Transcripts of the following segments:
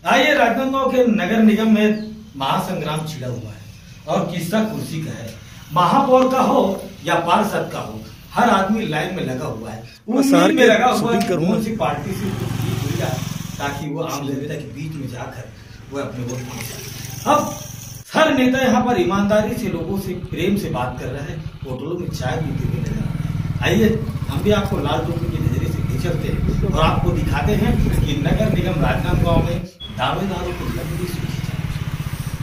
आइए, राजनांदगांव के नगर निगम में महासंग्राम छिड़ा हुआ है और किस्सा कुर्सी का है। महापौर का हो या पार्षद का हो, हर आदमी लाइन में लगा हुआ है, उम्मीद में लगा हुआ है कौन सी पार्टी से जीत जाए ताकि वो आम जनता के बीच में जाकर वो अपने वोट पहुंचाए। अब हर नेता यहाँ पर ईमानदारी से लोगों से प्रेम से बात कर रहा है, होटलों में चाय पीते हुए नजर आ रहा है। आइए हम भी आपको लाल टोपी के नजरिए से ले चलते हैं और आपको दिखाते हैं कि नगर निगम राजनांदगांव में दावेदारों को लंबी सूची है,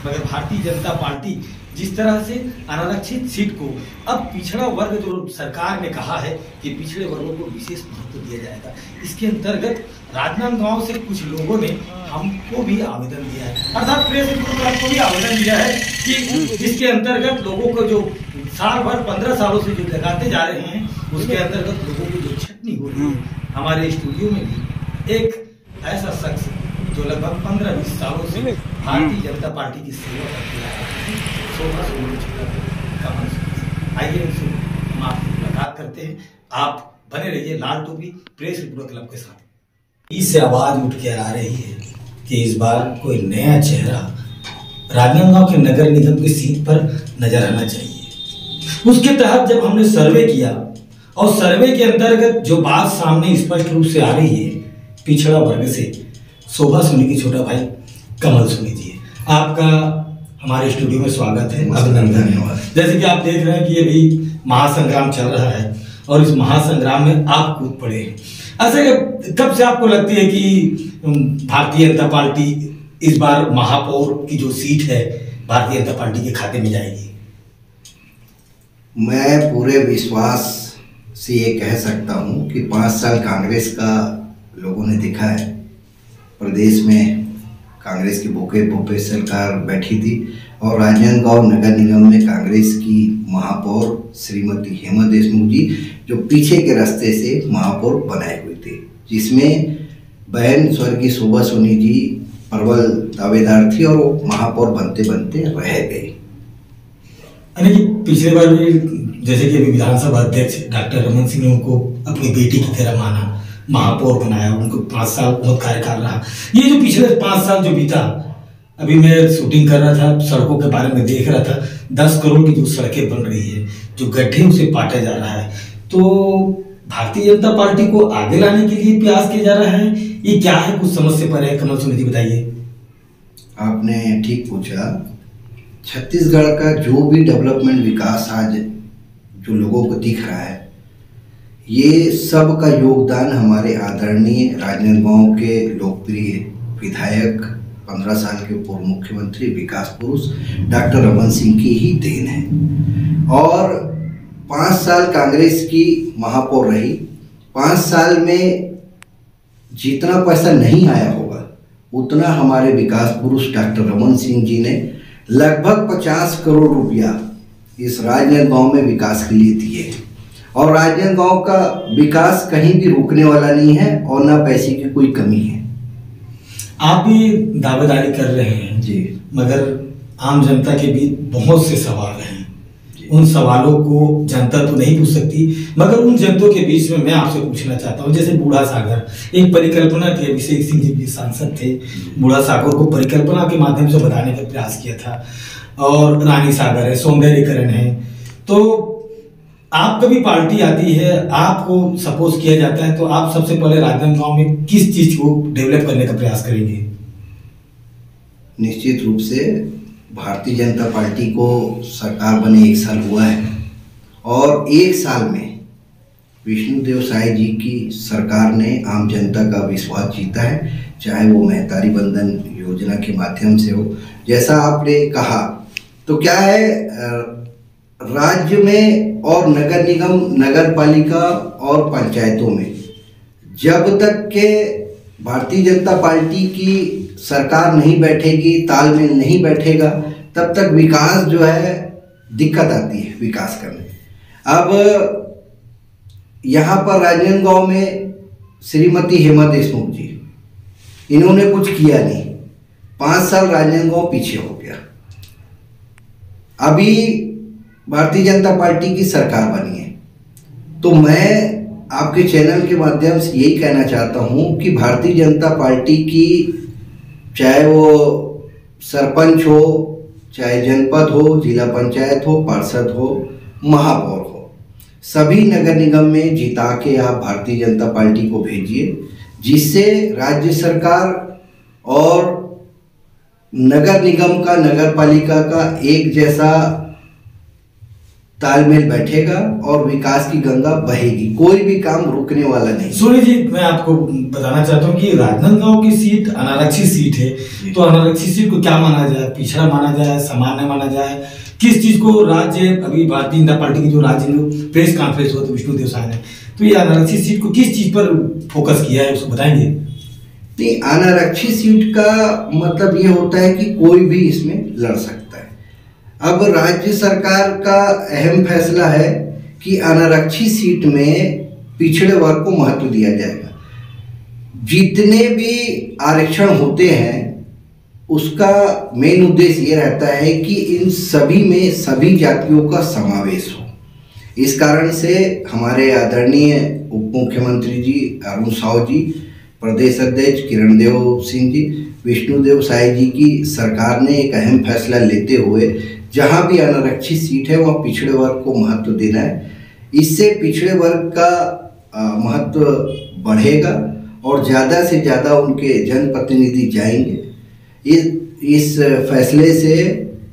मगर भारतीय जनता पार्टी जिस तरह से अनारक्षित सीट को अब पिछड़ा वर्ग, जो सरकार ने कहा है कि पिछड़े वर्गों को विशेष महत्व दिया जाएगा, इसके अंतर्गत राजनांदगांव से कुछ लोगों ने हमको भी आवेदन दिया है, अर्थात प्रेस क्लब को भी आवेदन दिया है कि जिसके अंतर्गत लोगों को जो साल भर 15 सालों से जो लगाते जा रहे हैं, उसके अंतर्गत लोगों की जो छटनी हो रही है। हमारे स्टूडियो में भी एक ऐसा शख्स जो लगभग 15-20 सालों से भारतीय जनता पार्टी की सेवा करते रहा है, आइए उनसे हम आपकी मुलाकात करते हैं। आप बने रहिए लाल टोपी प्रेस रिपोर्टर क्लब के साथ। इससे आवाज उठ के आ रही है कि इस बार कोई नया चेहरा राजनांदगांव के नगर निगम की सीट पर नजर आना चाहिए। उसके तहत जब हमने सर्वे किया और सर्वे के अंतर्गत जो बात सामने स्पष्ट रूप से आ रही है, पिछड़ा वर्ग से शोभा सोनी की छोटा भाई कमल सोनी जी, आपका हमारे स्टूडियो में स्वागत है, अभिनंदन है। जैसे कि आप देख रहे हैं कि अभी महासंग्राम चल रहा है और इस महासंग्राम में आप कूद पड़े हैं। ऐसे कब से आपको लगती है कि भारतीय जनता पार्टी इस बार महापौर की जो सीट है भारतीय जनता पार्टी के खाते में जाएगी? मैं पूरे विश्वास से ये कह सकता हूँ कि 5 साल कांग्रेस का लोगों ने देखा है। प्रदेश में कांग्रेस की भूपे सरकार बैठी थी और राजनांदगांव नगर निगम में कांग्रेस की महापौर श्रीमती हेमा देशमुख जी जो पीछे के रास्ते से महापौर बनाए हुए थे, जिसमें बहन स्वर्गीय शोभा सोनी जी प्रबल दावेदार थी और वो महापौर बनते बनते रह गए। यानी कि पिछले बार भी जैसे कि अभी विधानसभा अध्यक्ष डॉक्टर रमन सिंह ने उनको अपनी बेटी की तरह माना, महापौर बनाया, उनको 5 साल बहुत कार्यकाल रहा। ये जो पिछले 5 साल जो बीता, अभी मैं शूटिंग कर रहा था, सड़कों के बारे में देख रहा था, 10 करोड़ की जो सड़कें बन रही है, जो गड्ढे उसे पाटा जा रहा है, तो भारतीय जनता पार्टी को आगे लाने के लिए प्रयास किया जा रहा है, ये क्या है? कुछ समझ से परे है, कमल सोनी जी बताइए। आपने ठीक पूछा। छत्तीसगढ़ का जो भी डेवलपमेंट विकास आज जो लोगों को दिख रहा है, ये सब का योगदान हमारे आदरणीय राजनांदगांव के लोकप्रिय विधायक 15 साल के पूर्व मुख्यमंत्री विकास पुरुष डॉक्टर रमन सिंह की ही देन है। और 5 साल कांग्रेस की महापौर रही, 5 साल में जितना पैसा नहीं आया होगा उतना हमारे विकास पुरुष डॉक्टर रमन सिंह जी ने लगभग 50 करोड़ रुपया इस राजनांदगांव में विकास के लिए दिए। और राजनांदगांव का विकास कहीं भी रुकने वाला नहीं है और ना पैसे की कोई कमी है। आप भी दावेदारी कर रहे हैं जी, मगर आम जनता के बीच बहुत से सवाल हैं। उन सवालों को जनता तो नहीं पूछ सकती, मगर उन जनता के बीच में मैं आपसे पूछना चाहता हूँ। जैसे बूढ़ा सागर एक परिकल्पना थी, अभिषेक सिंह जी भी सांसद थे, बूढ़ा सागर को परिकल्पना के माध्यम से बताने का प्रयास किया था, और रानी सागर है, सौंदर्यीकरण है। तो आपका भी पार्टी आती है, आपको सपोज किया जाता है, तो आप सबसे पहले राजनांदगांव में किस चीज को डेवलप करने का प्रयास करेंगे? निश्चित रूप से भारतीय जनता पार्टी को सरकार बने 1 साल हुआ है और 1 साल में विष्णुदेव साय जी की सरकार ने आम जनता का विश्वास जीता है, चाहे वो महतारी बंधन योजना के माध्यम से हो। जैसा आपने कहा, तो क्या है, राज्य में और नगर निगम, नगर पालिका और पंचायतों में जब तक के भारतीय जनता पार्टी की सरकार नहीं बैठेगी, तालमेल नहीं बैठेगा, तब तक विकास जो है दिक्कत आती है विकास करने। अब यहाँ पर राजनांदगांव में श्रीमती हेमा देशमुख जी, इन्होंने कुछ किया नहीं, 5 साल राजनांदगांव पीछे हो गया। अभी भारतीय जनता पार्टी की सरकार बनी है, तो मैं आपके चैनल के माध्यम से यही कहना चाहता हूं कि भारतीय जनता पार्टी की चाहे वो सरपंच हो, चाहे जनपद हो, जिला पंचायत हो, पार्षद हो, महापौर हो, सभी नगर निगम में जिता के आप भारतीय जनता पार्टी को भेजिए, जिससे राज्य सरकार और नगर निगम का, नगर पालिका का एक जैसा तालमेल बैठेगा और विकास की गंगा बहेगी, कोई भी काम रुकने वाला नहीं। सोनी जी, मैं आपको बताना चाहता हूँ कि राजनांदगांव की सीट अनारक्षित सीट है, तो अनारक्षित सीट को क्या माना जाए, पिछड़ा माना जाए, सामान्य माना जाए, किस चीज को राज्य, अभी भारतीय जनता पार्टी की जो राज्य में प्रेस कॉन्फ्रेंस हुआ था विष्णुदेव साय ने, तो ये अनारक्षित सीट को किस चीज पर फोकस किया है, उसको बताएंगे? नहीं, अनारक्षित सीट का मतलब ये होता है कि कोई भी इसमें लड़ सकता है। अब राज्य सरकार का अहम फैसला है कि अनारक्षित सीट में पिछड़े वर्ग को महत्व दिया जाएगा। जितने भी आरक्षण होते हैं उसका मेन उद्देश्य ये रहता है कि इन सभी में सभी जातियों का समावेश हो। इस कारण से हमारे आदरणीय उप मुख्यमंत्री जी अरुण साव जी, प्रदेश अध्यक्ष किरणदेव सिंह जी, विष्णुदेव साय जी की सरकार ने एक अहम फैसला लेते हुए जहां भी अनारक्षित सीट है वहां पिछड़े वर्ग को महत्व देना है। इससे पिछड़े वर्ग का महत्व बढ़ेगा और ज़्यादा से ज़्यादा उनके जनप्रतिनिधि जाएंगे। इस फैसले से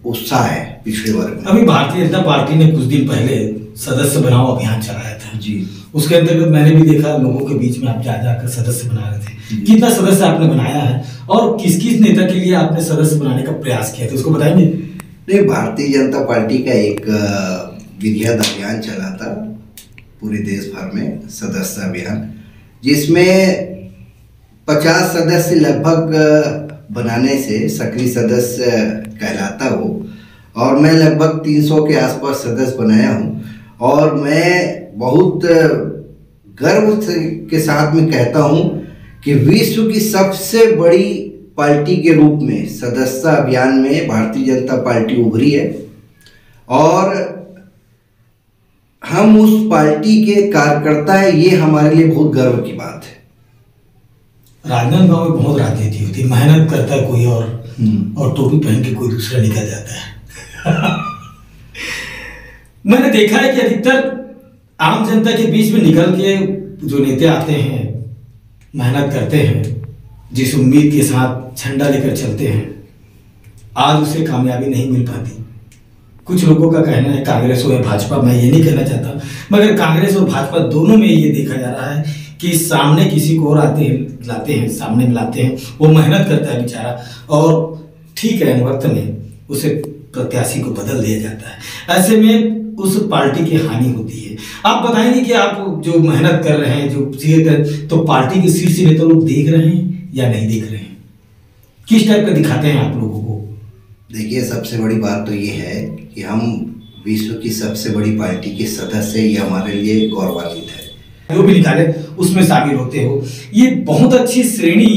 उत्साह है पिछड़े वर्ग में। अभी भारतीय जनता पार्टी ने कुछ दिन पहले सदस्य बनाओ अभियान चलाया था जी, उसके अंतर्गत मैंने भी देखा लोगों के बीच में आप जा जाकर सदस्य बना रहे थे। कितना सदस्य आपने बनाया है और किस किस नेता के लिए आपने सदस्य बनाने का प्रयास किया था, उसको बताएंगे? नहीं, भारतीय जनता पार्टी का एक वृहद अभियान चला था पूरे देश भर में, सदस्य अभियान, जिसमें 50 सदस्य लगभग बनाने से सक्रिय सदस्य कहलाता हो, और मैं लगभग 300 के आसपास सदस्य बनाया हूँ। और मैं बहुत गर्व के साथ में कहता हूँ कि विश्व की सबसे बड़ी पार्टी के रूप में सदस्यता अभियान में भारतीय जनता पार्टी उभरी है, और हम उस पार्टी के कार्यकर्ता हैं, ये हमारे लिए बहुत गर्व की बात है। राजनांदगांव में बहुत राजनीति होती है, मेहनत करता है कोई और टोपी पहन के कोई दूसरा निकल जाता है। मैंने देखा है कि अधिकतर आम जनता के बीच में निकल के जो नेता आते हैं, मेहनत करते हैं, जिस उम्मीद के साथ झंडा लेकर चलते हैं, आज उसे कामयाबी नहीं मिल पाती। कुछ लोगों का कहना है कांग्रेस हो या भाजपा, मैं ये नहीं कहना चाहता, मगर कांग्रेस और भाजपा दोनों में ये देखा जा रहा है कि सामने किसी को और लाते हैं, सामने मिलाते हैं, वो मेहनत करता है बेचारा, और ठीक है वक्त में उसे प्रत्याशी को बदल दिया जाता है। ऐसे में उस पार्टी की हानि होती है। आप बताएंगे कि आप जो मेहनत कर रहे हैं, जो चीजें तो पार्टी के शीर्ष नेता लोग देख रहे हैं या नहीं देख रहे हैं, किस टाइप का दिखाते हैं आप लोगों को? देखिए, सबसे बड़ी बात तो ये है कि हम विश्व की सबसे बड़ी पार्टी के सदस्य, ये हमारे लिए गौरवान्वित है। जो भी निकाले उसमें शामिल होते हो, ये बहुत अच्छी श्रेणी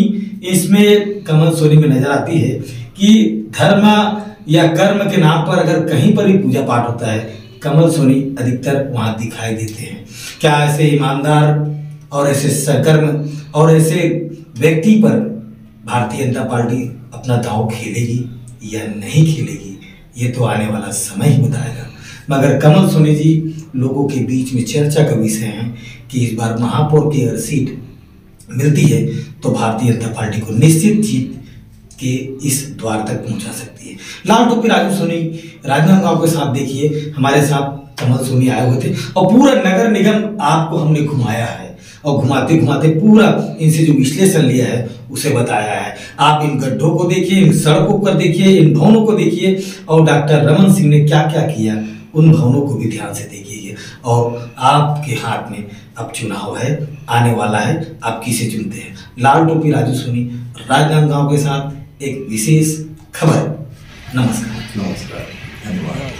इसमें कमल सोनी में नजर आती है कि धर्म या कर्म के नाम पर अगर कहीं पर भी पूजा पाठ होता है, कमल सोनी अधिकतर वहां दिखाई देते हैं। क्या ऐसे ईमानदार और ऐसे सकर्म और ऐसे व्यक्ति पर भारतीय जनता पार्टी अपना दांव खेलेगी या नहीं खेलेगी, ये तो आने वाला समय ही बताएगा। मगर कमल सोनी जी लोगों के बीच में चर्चा का विषय है कि इस बार महापौर की अगर सीट मिलती है तो भारतीय जनता पार्टी को निश्चित जीत के इस द्वार तक पहुंचा सकती है। लाल टोपी राजू सोनी राजनांदगांव के साथ, देखिए हमारे साथ कमल सोनी आए हुए थे और पूरा नगर निगम आपको हमने घुमाया है, और घुमाते घुमाते पूरा इनसे जो विश्लेषण लिया है उसे बताया है। आप इन गड्ढों को देखिए, इन सड़कों को देखिए, इन भवनों को देखिए, और डॉक्टर रमन सिंह ने क्या क्या किया उन भवनों को भी ध्यान से देखिए। और आपके हाथ में अब चुनाव है, आने वाला है, आप किसे चुनते हैं? लाल टोपी राजू सोनी राजनांदगांव के साथ एक विशेष खबर। नमस्कार। नमस्कार, धन्यवाद।